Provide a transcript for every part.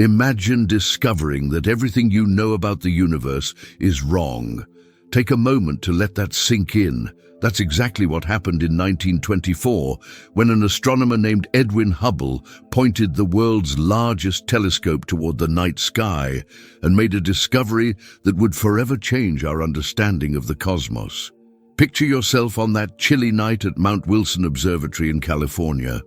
Imagine discovering that everything you know about the universe is wrong. Take a moment to let that sink in. That's exactly what happened in 1924, when an astronomer named Edwin Hubble pointed the world's largest telescope toward the night sky and made a discovery that would forever change our understanding of the cosmos. Picture yourself on that chilly night at Mount Wilson Observatory in California.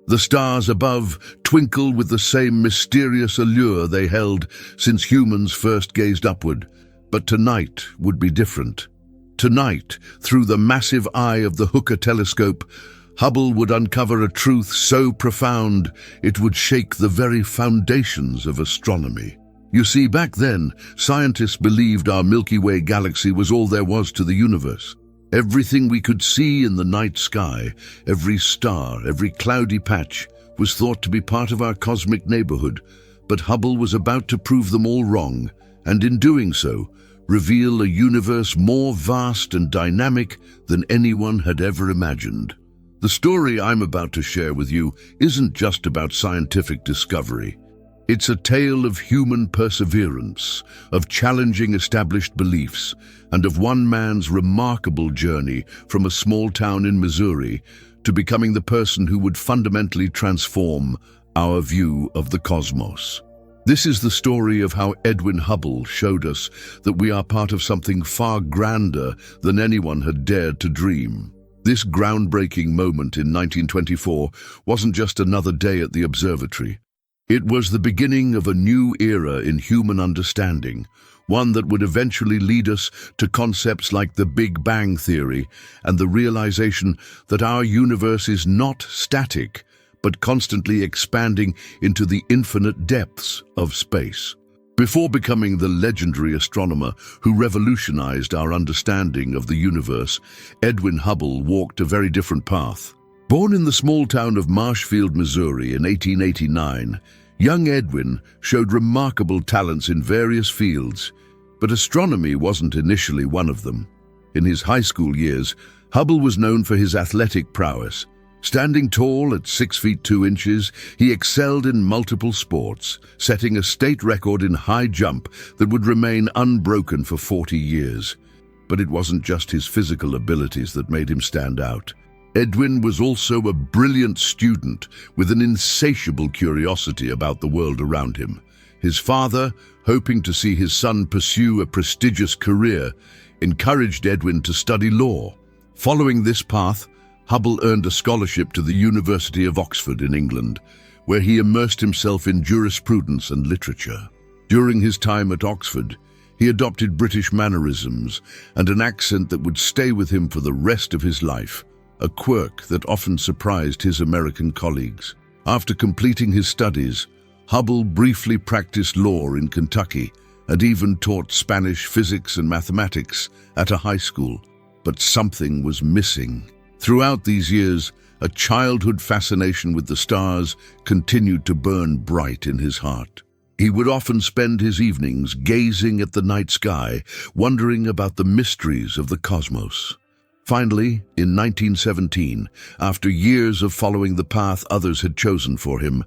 The stars above twinkle with the same mysterious allure they held since humans first gazed upward. But tonight would be different. Tonight, through the massive eye of the Hooker telescope, Hubble would uncover a truth so profound it would shake the very foundations of astronomy. You see, back then, scientists believed our Milky Way galaxy was all there was to the universe. Everything we could see in the night sky, every star, every cloudy patch, was thought to be part of our cosmic neighborhood. But Hubble was about to prove them all wrong, and in doing so, reveal a universe more vast and dynamic than anyone had ever imagined. The story I'm about to share with you isn't just about scientific discovery. It's a tale of human perseverance, of challenging established beliefs, and of one man's remarkable journey from a small town in Missouri to becoming the person who would fundamentally transform our view of the cosmos. This is the story of how Edwin Hubble showed us that we are part of something far grander than anyone had dared to dream. This groundbreaking moment in 1924 wasn't just another day at the observatory. It was the beginning of a new era in human understanding, one that would eventually lead us to concepts like the Big Bang Theory and the realization that our universe is not static, but constantly expanding into the infinite depths of space. Before becoming the legendary astronomer who revolutionized our understanding of the universe, Edwin Hubble walked a very different path. Born in the small town of Marshfield, Missouri in 1889, young Edwin showed remarkable talents in various fields, but astronomy wasn't initially one of them. In his high school years, Hubble was known for his athletic prowess. Standing tall at 6 feet 2 inches, he excelled in multiple sports, setting a state record in high jump that would remain unbroken for 40 years. But it wasn't just his physical abilities that made him stand out. Edwin was also a brilliant student with an insatiable curiosity about the world around him. His father, hoping to see his son pursue a prestigious career, encouraged Edwin to study law. Following this path, Hubble earned a scholarship to the University of Oxford in England, where he immersed himself in jurisprudence and literature. During his time at Oxford, he adopted British mannerisms and an accent that would stay with him for the rest of his life, a quirk that often surprised his American colleagues. After completing his studies, Hubble briefly practiced law in Kentucky and even taught Spanish, physics, and mathematics at a high school. But something was missing. Throughout these years, a childhood fascination with the stars continued to burn bright in his heart. He would often spend his evenings gazing at the night sky, wondering about the mysteries of the cosmos. Finally, in 1917, after years of following the path others had chosen for him,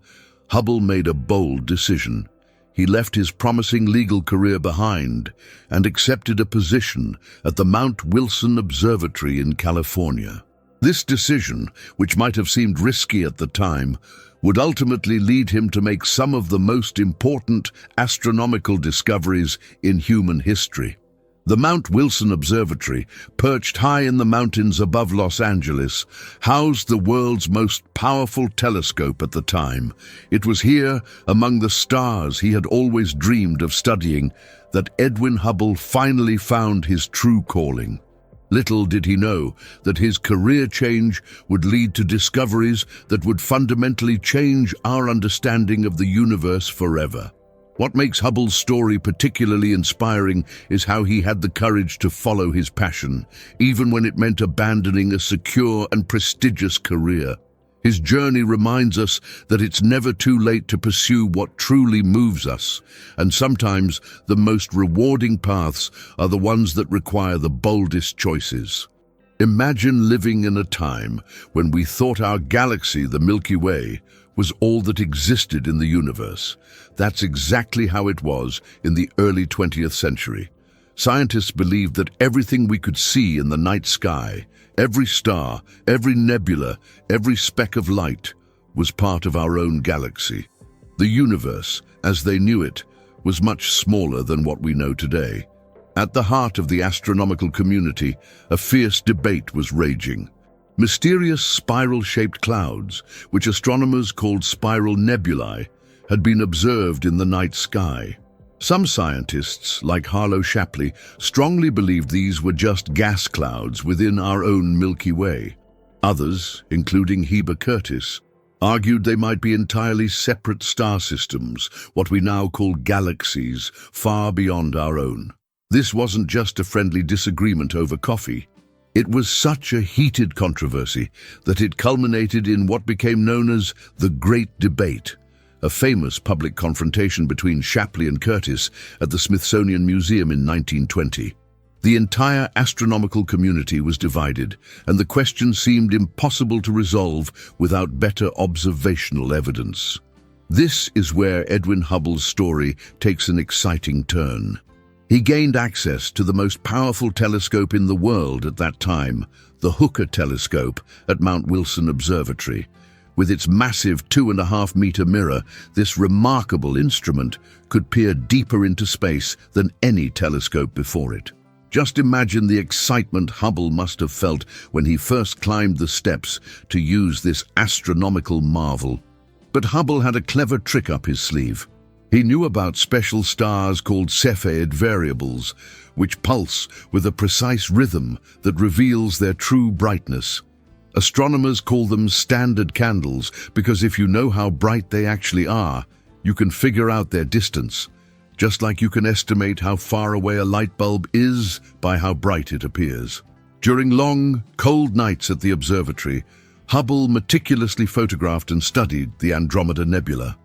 Hubble made a bold decision. He left his promising legal career behind and accepted a position at the Mount Wilson Observatory in California. This decision, which might have seemed risky at the time, would ultimately lead him to make some of the most important astronomical discoveries in human history. The Mount Wilson Observatory, perched high in the mountains above Los Angeles, housed the world's most powerful telescope at the time. It was here, among the stars he had always dreamed of studying, that Edwin Hubble finally found his true calling. Little did he know that his career change would lead to discoveries that would fundamentally change our understanding of the universe forever. What makes Hubble's story particularly inspiring is how he had the courage to follow his passion, even when it meant abandoning a secure and prestigious career. His journey reminds us that it's never too late to pursue what truly moves us, and sometimes the most rewarding paths are the ones that require the boldest choices. Imagine living in a time when we thought our galaxy, the Milky Way, was all that existed in the universe. That's exactly how it was in the early 20th century. Scientists believed that everything we could see in the night sky, every star, every nebula, every speck of light, was part of our own galaxy. The universe, as they knew it, was much smaller than what we know today. At the heart of the astronomical community, a fierce debate was raging. Mysterious spiral-shaped clouds, which astronomers called spiral nebulae, had been observed in the night sky. Some scientists, like Harlow Shapley, strongly believed these were just gas clouds within our own Milky Way. Others, including Heber Curtis, argued they might be entirely separate star systems, what we now call galaxies, far beyond our own. This wasn't just a friendly disagreement over coffee. It was such a heated controversy that it culminated in what became known as the Great Debate, a famous public confrontation between Shapley and Curtis at the Smithsonian Museum in 1920. The entire astronomical community was divided, and the question seemed impossible to resolve without better observational evidence. This is where Edwin Hubble's story takes an exciting turn. He gained access to the most powerful telescope in the world at that time, the Hooker telescope at Mount Wilson Observatory. With its massive 2.5-meter mirror, this remarkable instrument could peer deeper into space than any telescope before it. Just imagine the excitement Hubble must have felt when he first climbed the steps to use this astronomical marvel. But Hubble had a clever trick up his sleeve. He knew about special stars called Cepheid variables, which pulse with a precise rhythm that reveals their true brightness. Astronomers call them standard candles because if you know how bright they actually are, you can figure out their distance, just like you can estimate how far away a light bulb is by how bright it appears. During long, cold nights at the observatory, Hubble meticulously photographed and studied the Andromeda Nebula.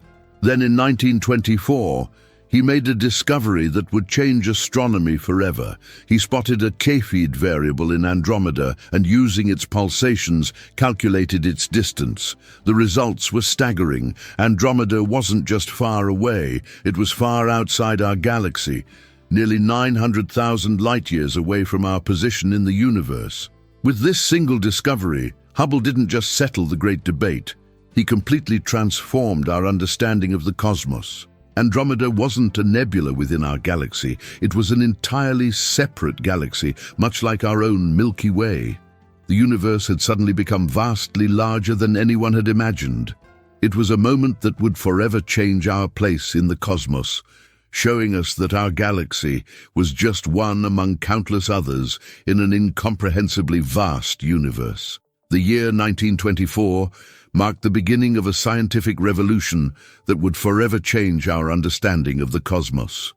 Then in 1924, he made a discovery that would change astronomy forever. He spotted a Cepheid variable in Andromeda and, using its pulsations, calculated its distance. The results were staggering. Andromeda wasn't just far away, it was far outside our galaxy, nearly 900,000 light-years away from our position in the universe. With this single discovery, Hubble didn't just settle the Great Debate. He completely transformed our understanding of the cosmos. Andromeda wasn't a nebula within our galaxy. It was an entirely separate galaxy, much like our own Milky Way. The universe had suddenly become vastly larger than anyone had imagined. It was a moment that would forever change our place in the cosmos, showing us that our galaxy was just one among countless others in an incomprehensibly vast universe. The year 1924 marked the beginning of a scientific revolution that would forever change our understanding of the cosmos.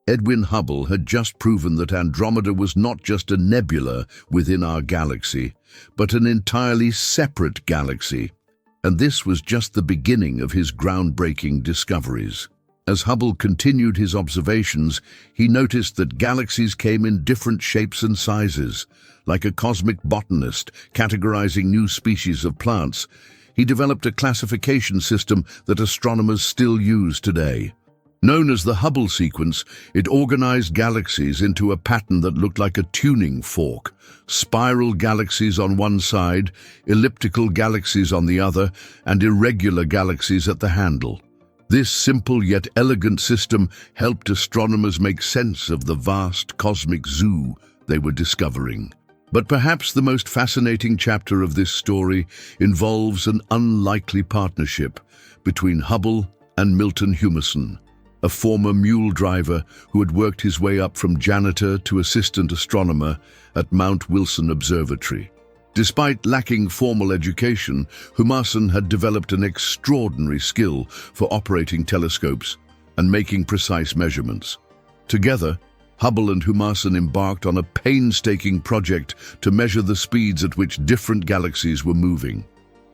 Edwin Hubble had just proven that Andromeda was not just a nebula within our galaxy, but an entirely separate galaxy. And this was just the beginning of his groundbreaking discoveries. As Hubble continued his observations, he noticed that galaxies came in different shapes and sizes. Like a cosmic botanist categorizing new species of plants, he developed a classification system that astronomers still use today. Known as the Hubble sequence, it organized galaxies into a pattern that looked like a tuning fork: spiral galaxies on one side, elliptical galaxies on the other, and irregular galaxies at the handle. This simple yet elegant system helped astronomers make sense of the vast cosmic zoo they were discovering. But perhaps the most fascinating chapter of this story involves an unlikely partnership between Hubble and Milton Humason, a former mule driver who had worked his way up from janitor to assistant astronomer at Mount Wilson Observatory. Despite lacking formal education, Humason had developed an extraordinary skill for operating telescopes and making precise measurements. Together, Hubble and Humason embarked on a painstaking project to measure the speeds at which different galaxies were moving.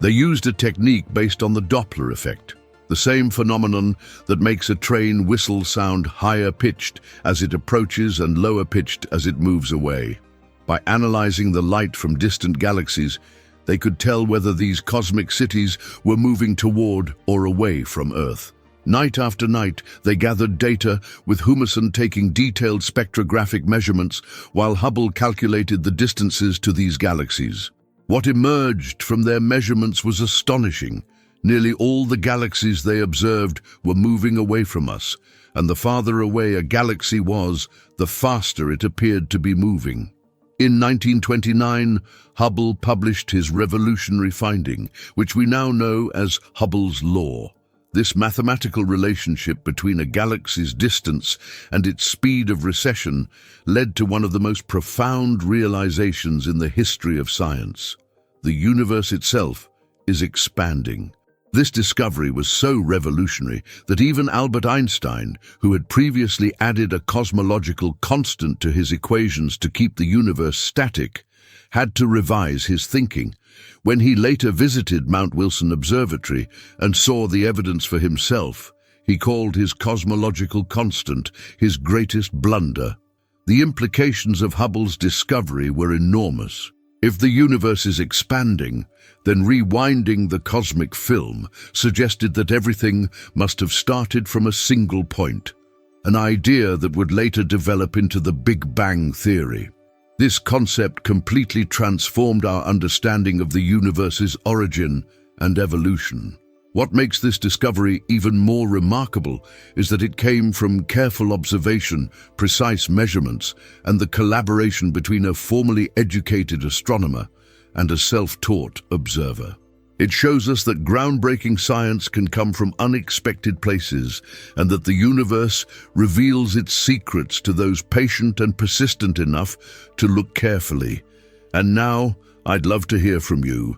They used a technique based on the Doppler effect, the same phenomenon that makes a train whistle sound higher-pitched as it approaches and lower-pitched as it moves away. By analyzing the light from distant galaxies, They could tell whether these cosmic cities were moving toward or away from Earth. Night after night, they gathered data, with Humason taking detailed spectrographic measurements while Hubble calculated the distances to these galaxies. What emerged from their measurements was astonishing. Nearly all the galaxies they observed were moving away from us, and the farther away a galaxy was, the faster it appeared to be moving. In 1929, Hubble published his revolutionary finding, which we now know as Hubble's Law. This mathematical relationship between a galaxy's distance and its speed of recession led to one of the most profound realizations in the history of science. The universe itself is expanding. This discovery was so revolutionary that even Albert Einstein, who had previously added a cosmological constant to his equations to keep the universe static, had to revise his thinking. When he later visited Mount Wilson Observatory and saw the evidence for himself, he called his cosmological constant his greatest blunder. The implications of Hubble's discovery were enormous. If the universe is expanding, then rewinding the cosmic film suggested that everything must have started from a single point, an idea that would later develop into the Big Bang theory. This concept completely transformed our understanding of the universe's origin and evolution. What makes this discovery even more remarkable is that it came from careful observation, precise measurements, and the collaboration between a formally educated astronomer and a self-taught observer. It shows us that groundbreaking science can come from unexpected places, and that the universe reveals its secrets to those patient and persistent enough to look carefully. And now, I'd love to hear from you.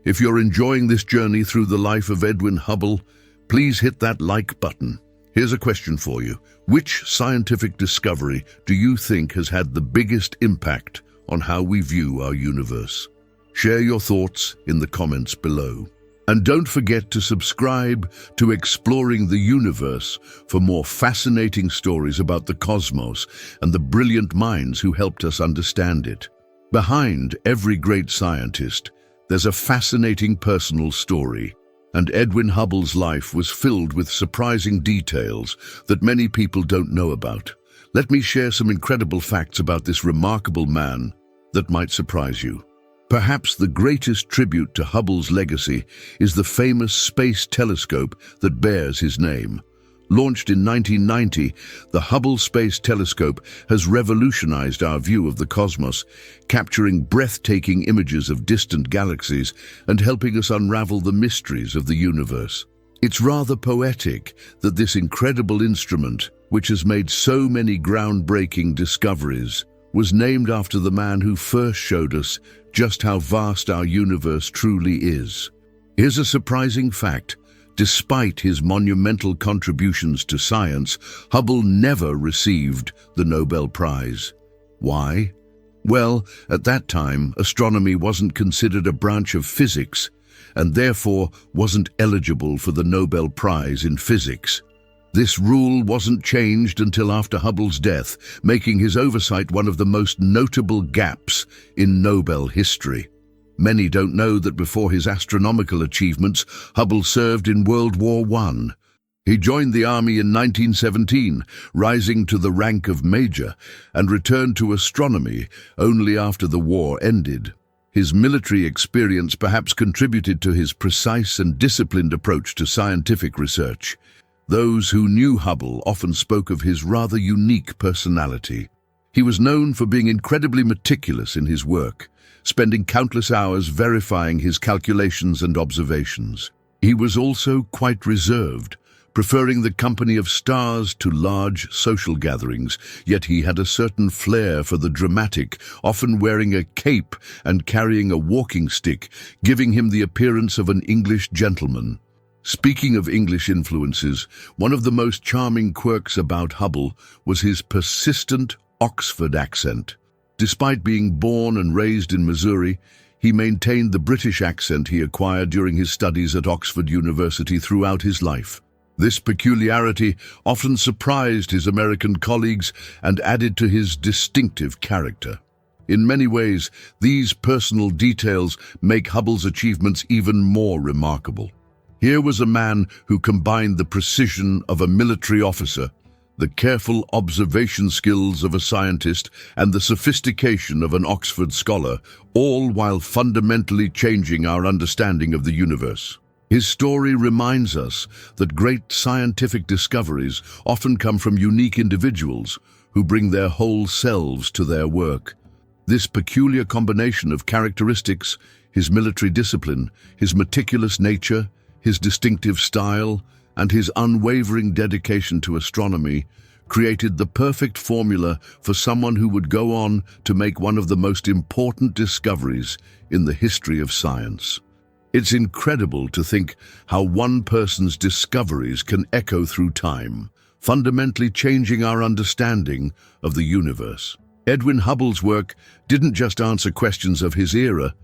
If you're enjoying this journey through the life of Edwin Hubble, please hit that like button. Here's a question for you. Which scientific discovery do you think has had the biggest impact on how we view our universe? Share your thoughts in the comments below. And don't forget to subscribe to Exploring the Universe for more fascinating stories about the cosmos and the brilliant minds who helped us understand it. Behind every great scientist, there's a fascinating personal story, and Edwin Hubble's life was filled with surprising details that many people don't know about. Let me share some incredible facts about this remarkable man that might surprise you. Perhaps the greatest tribute to Hubble's legacy is the famous space telescope that bears his name. Launched in 1990, the Hubble Space Telescope has revolutionized our view of the cosmos, capturing breathtaking images of distant galaxies and helping us unravel the mysteries of the universe. It's rather poetic that this incredible instrument, which has made so many groundbreaking discoveries, was named after the man who first showed us just how vast our universe truly is. Here's a surprising fact. Despite his monumental contributions to science, Hubble never received the Nobel Prize. Why? Well, at that time, astronomy wasn't considered a branch of physics, and therefore wasn't eligible for the Nobel Prize in physics. This rule wasn't changed until after Hubble's death, making his oversight one of the most notable gaps in Nobel history. Many don't know that before his astronomical achievements, Hubble served in World War I. He joined the army in 1917, rising to the rank of major, and returned to astronomy only after the war ended. His military experience perhaps contributed to his precise and disciplined approach to scientific research. Those who knew Hubble often spoke of his rather unique personality. He was known for being incredibly meticulous in his work, spending countless hours verifying his calculations and observations. He was also quite reserved, preferring the company of stars to large social gatherings, yet he had a certain flair for the dramatic, often wearing a cape and carrying a walking stick, giving him the appearance of an English gentleman. Speaking of English influences, one of the most charming quirks about Hubble was his persistent Oxford accent. Despite being born and raised in Missouri, he maintained the British accent he acquired during his studies at Oxford University throughout his life. This peculiarity often surprised his American colleagues and added to his distinctive character. In many ways, these personal details make Hubble's achievements even more remarkable. Here was a man who combined the precision of a military officer, the careful observation skills of a scientist, and the sophistication of an Oxford scholar, all while fundamentally changing our understanding of the universe. His story reminds us that great scientific discoveries often come from unique individuals who bring their whole selves to their work. This peculiar combination of characteristics, his military discipline, his meticulous nature, his distinctive style, and his unwavering dedication to astronomy, created the perfect formula for someone who would go on to make one of the most important discoveries in the history of science. It's incredible to think how one person's discoveries can echo through time, fundamentally changing our understanding of the universe. Edwin Hubble's work didn't just answer questions of his era,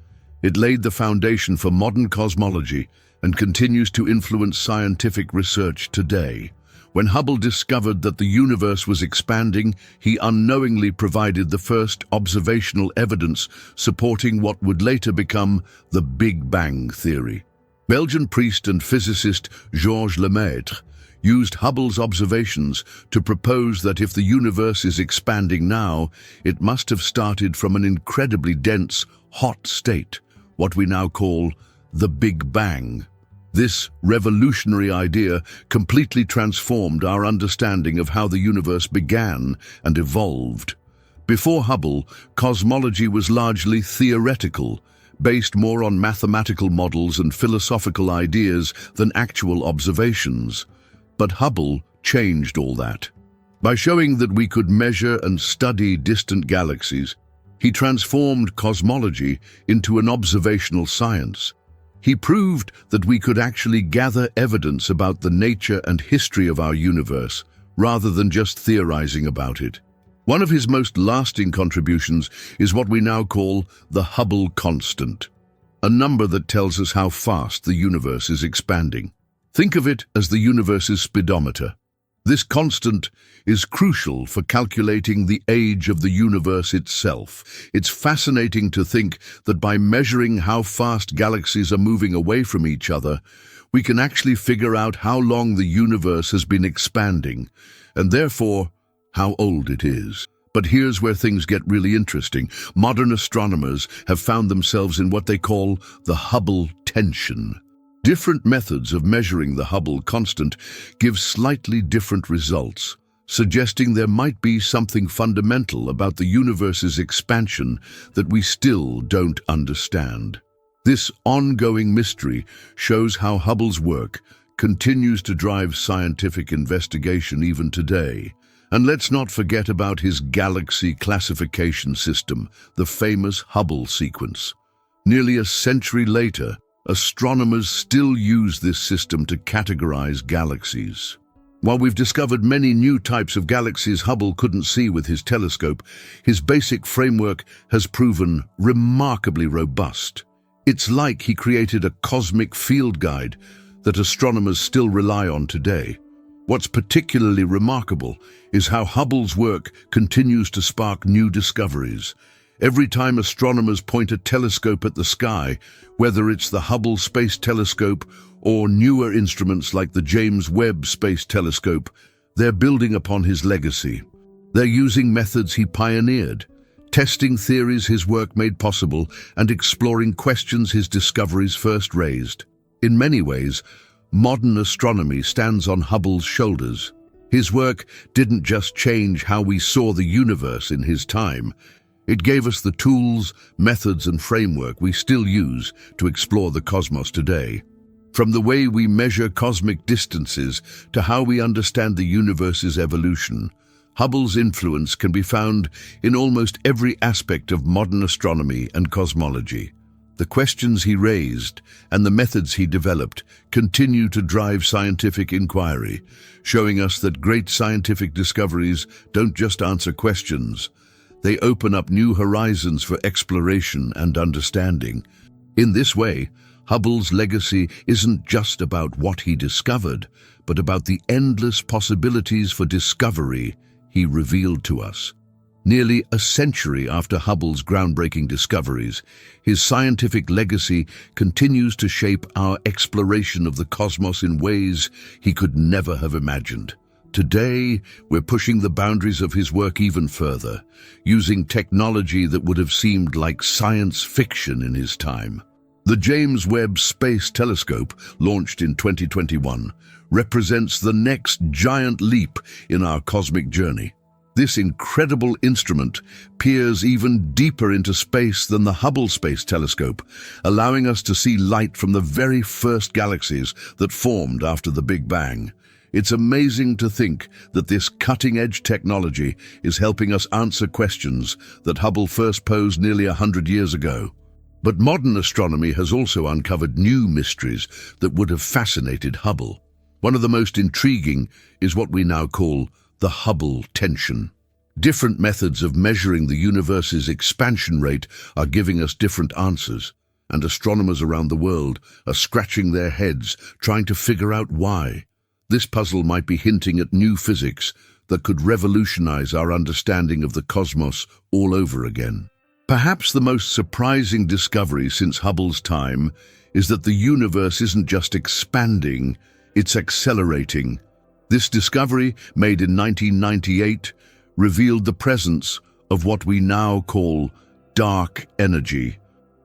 it laid the foundation for modern cosmology and continues to influence scientific research today. When Hubble discovered that the universe was expanding, he unknowingly provided the first observational evidence supporting what would later become the Big Bang theory. Belgian priest and physicist Georges Lemaitre used Hubble's observations to propose that if the universe is expanding now, it must have started from an incredibly dense, hot state, what we now call the Big Bang. This revolutionary idea completely transformed our understanding of how the universe began and evolved. Before Hubble, cosmology was largely theoretical, based more on mathematical models and philosophical ideas than actual observations. But Hubble changed all that. By showing that we could measure and study distant galaxies, he transformed cosmology into an observational science. He proved that we could actually gather evidence about the nature and history of our universe, rather than just theorizing about it. One of his most lasting contributions is what we now call the Hubble constant, a number that tells us how fast the universe is expanding. Think of it as the universe's speedometer. This constant is crucial for calculating the age of the universe itself. It's fascinating to think that by measuring how fast galaxies are moving away from each other, we can actually figure out how long the universe has been expanding, and therefore how old it is. But here's where things get really interesting. Modern astronomers have found themselves in what they call the Hubble tension. Different methods of measuring the Hubble constant give slightly different results, suggesting there might be something fundamental about the universe's expansion that we still don't understand. This ongoing mystery shows how Hubble's work continues to drive scientific investigation even today. And let's not forget about his galaxy classification system, the famous Hubble sequence. Nearly a century later, astronomers still use this system to categorize galaxies. While we've discovered many new types of galaxies Hubble couldn't see with his telescope, his basic framework has proven remarkably robust. It's like he created a cosmic field guide that astronomers still rely on today. What's particularly remarkable is how Hubble's work continues to spark new discoveries. Every time astronomers point a telescope at the sky, whether it's the Hubble Space Telescope or newer instruments like the James Webb Space Telescope, they're building upon his legacy. They're using methods he pioneered, testing theories his work made possible, and exploring questions his discoveries first raised. In many ways, modern astronomy stands on Hubble's shoulders. His work didn't just change how we saw the universe in his time. It gave us the tools, methods, and framework we still use to explore the cosmos today. From the way we measure cosmic distances to how we understand the universe's evolution, Hubble's influence can be found in almost every aspect of modern astronomy and cosmology. The questions he raised and the methods he developed continue to drive scientific inquiry, showing us that great scientific discoveries don't just answer questions. They open up new horizons for exploration and understanding. In this way, Hubble's legacy isn't just about what he discovered, but about the endless possibilities for discovery he revealed to us. Nearly a century after Hubble's groundbreaking discoveries, his scientific legacy continues to shape our exploration of the cosmos in ways he could never have imagined. Today, we're pushing the boundaries of his work even further, using technology that would have seemed like science fiction in his time. The James Webb Space Telescope, launched in 2021, represents the next giant leap in our cosmic journey. This incredible instrument peers even deeper into space than the Hubble Space Telescope, allowing us to see light from the very first galaxies that formed after the Big Bang. It's amazing to think that this cutting-edge technology is helping us answer questions that Hubble first posed nearly 100 years ago. But modern astronomy has also uncovered new mysteries that would have fascinated Hubble. One of the most intriguing is what we now call the Hubble tension. Different methods of measuring the universe's expansion rate are giving us different answers, and astronomers around the world are scratching their heads trying to figure out why. This puzzle might be hinting at new physics that could revolutionize our understanding of the cosmos all over again. Perhaps the most surprising discovery since Hubble's time is that the universe isn't just expanding, it's accelerating. This discovery, made in 1998, revealed the presence of what we now call dark energy,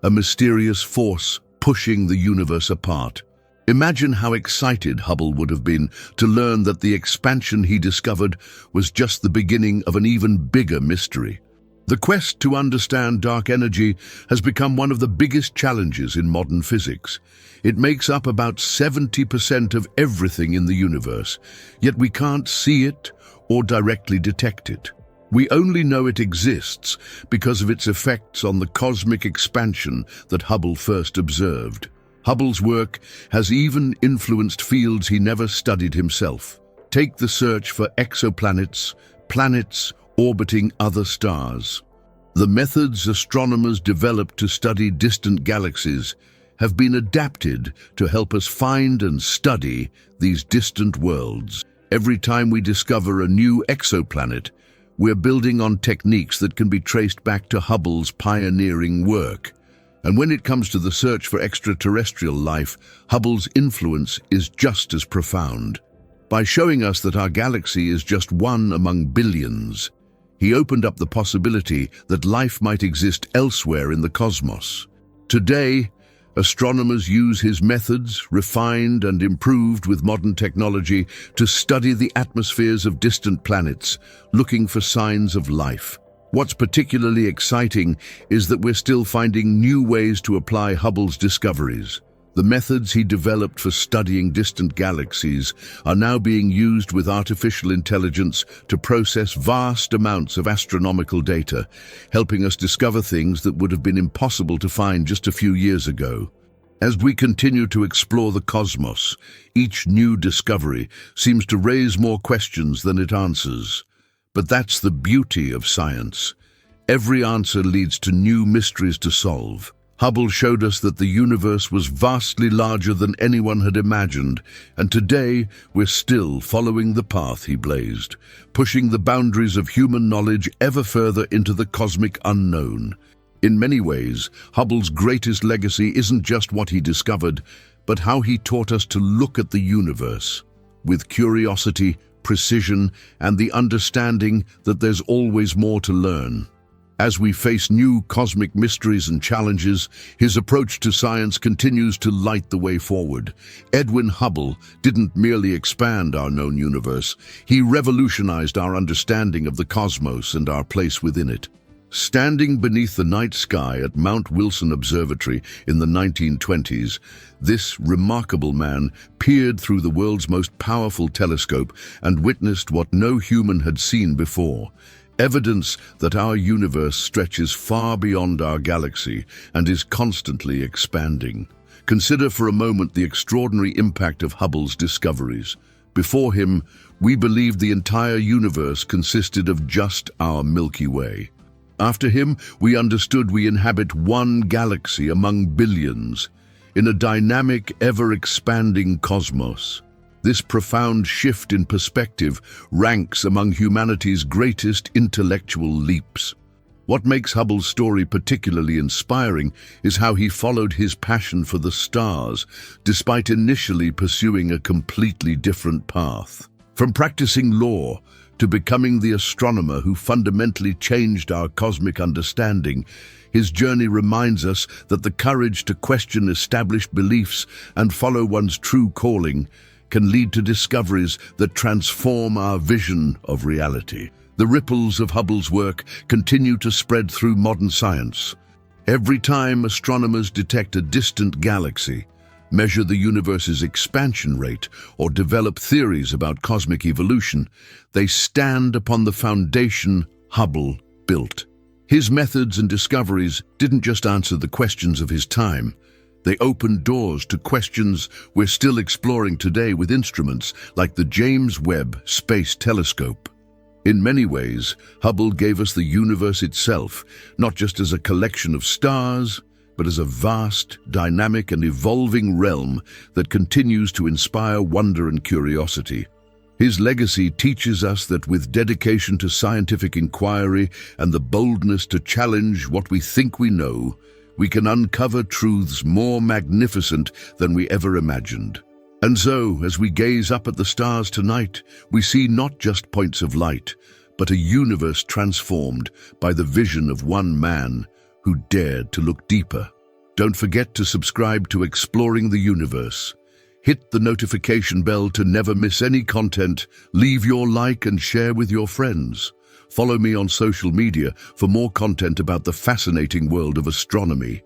a mysterious force pushing the universe apart. Imagine how excited Hubble would have been to learn that the expansion he discovered was just the beginning of an even bigger mystery. The quest to understand dark energy has become one of the biggest challenges in modern physics. It makes up about 70% of everything in the universe, yet we can't see it or directly detect it. We only know it exists because of its effects on the cosmic expansion that Hubble first observed. Hubble's work has even influenced fields he never studied himself. Take the search for exoplanets, planets orbiting other stars. The methods astronomers developed to study distant galaxies have been adapted to help us find and study these distant worlds. Every time we discover a new exoplanet, we're building on techniques that can be traced back to Hubble's pioneering work. And when it comes to the search for extraterrestrial life, Hubble's influence is just as profound. By showing us that our galaxy is just one among billions, he opened up the possibility that life might exist elsewhere in the cosmos. Today, astronomers use his methods, refined and improved with modern technology, to study the atmospheres of distant planets, looking for signs of life. What's particularly exciting is that we're still finding new ways to apply Hubble's discoveries. The methods he developed for studying distant galaxies are now being used with artificial intelligence to process vast amounts of astronomical data, helping us discover things that would have been impossible to find just a few years ago. As we continue to explore the cosmos, each new discovery seems to raise more questions than it answers. But that's the beauty of science. Every answer leads to new mysteries to solve. Hubble showed us that the universe was vastly larger than anyone had imagined, and today we're still following the path he blazed, pushing the boundaries of human knowledge ever further into the cosmic unknown. In many ways, Hubble's greatest legacy isn't just what he discovered, but how he taught us to look at the universe with curiosity, precision, and the understanding that there's always more to learn. As we face new cosmic mysteries and challenges, his approach to science continues to light the way forward. Edwin Hubble didn't merely expand our known universe, he revolutionized our understanding of the cosmos and our place within it. Standing beneath the night sky at Mount Wilson Observatory in the 1920s, this remarkable man peered through the world's most powerful telescope and witnessed what no human had seen before. Evidence that our universe stretches far beyond our galaxy and is constantly expanding. Consider for a moment the extraordinary impact of Hubble's discoveries. Before him, we believed the entire universe consisted of just our Milky Way. After him, we understood we inhabit one galaxy among billions, in a dynamic, ever-expanding cosmos. This profound shift in perspective ranks among humanity's greatest intellectual leaps. What makes Hubble's story particularly inspiring is how he followed his passion for the stars, despite initially pursuing a completely different path. From practicing law to becoming the astronomer who fundamentally changed our cosmic understanding, his journey reminds us that the courage to question established beliefs and follow one's true calling can lead to discoveries that transform our vision of reality. The ripples of Hubble's work continue to spread through modern science. Every time astronomers detect a distant galaxy, measure the universe's expansion rate, or develop theories about cosmic evolution, they stand upon the foundation Hubble built. His methods and discoveries didn't just answer the questions of his time. They opened doors to questions we're still exploring today with instruments like the James Webb Space Telescope. In many ways, Hubble gave us the universe itself, not just as a collection of stars, but as a vast, dynamic and evolving realm that continues to inspire wonder and curiosity. His legacy teaches us that with dedication to scientific inquiry and the boldness to challenge what we think we know, we can uncover truths more magnificent than we ever imagined. And so, as we gaze up at the stars tonight, we see not just points of light, but a universe transformed by the vision of one man who dared to look deeper. Don't forget to subscribe to Exploring the Universe. Hit the notification bell to never miss any content. Leave your like and share with your friends. Follow me on social media for more content about the fascinating world of astronomy.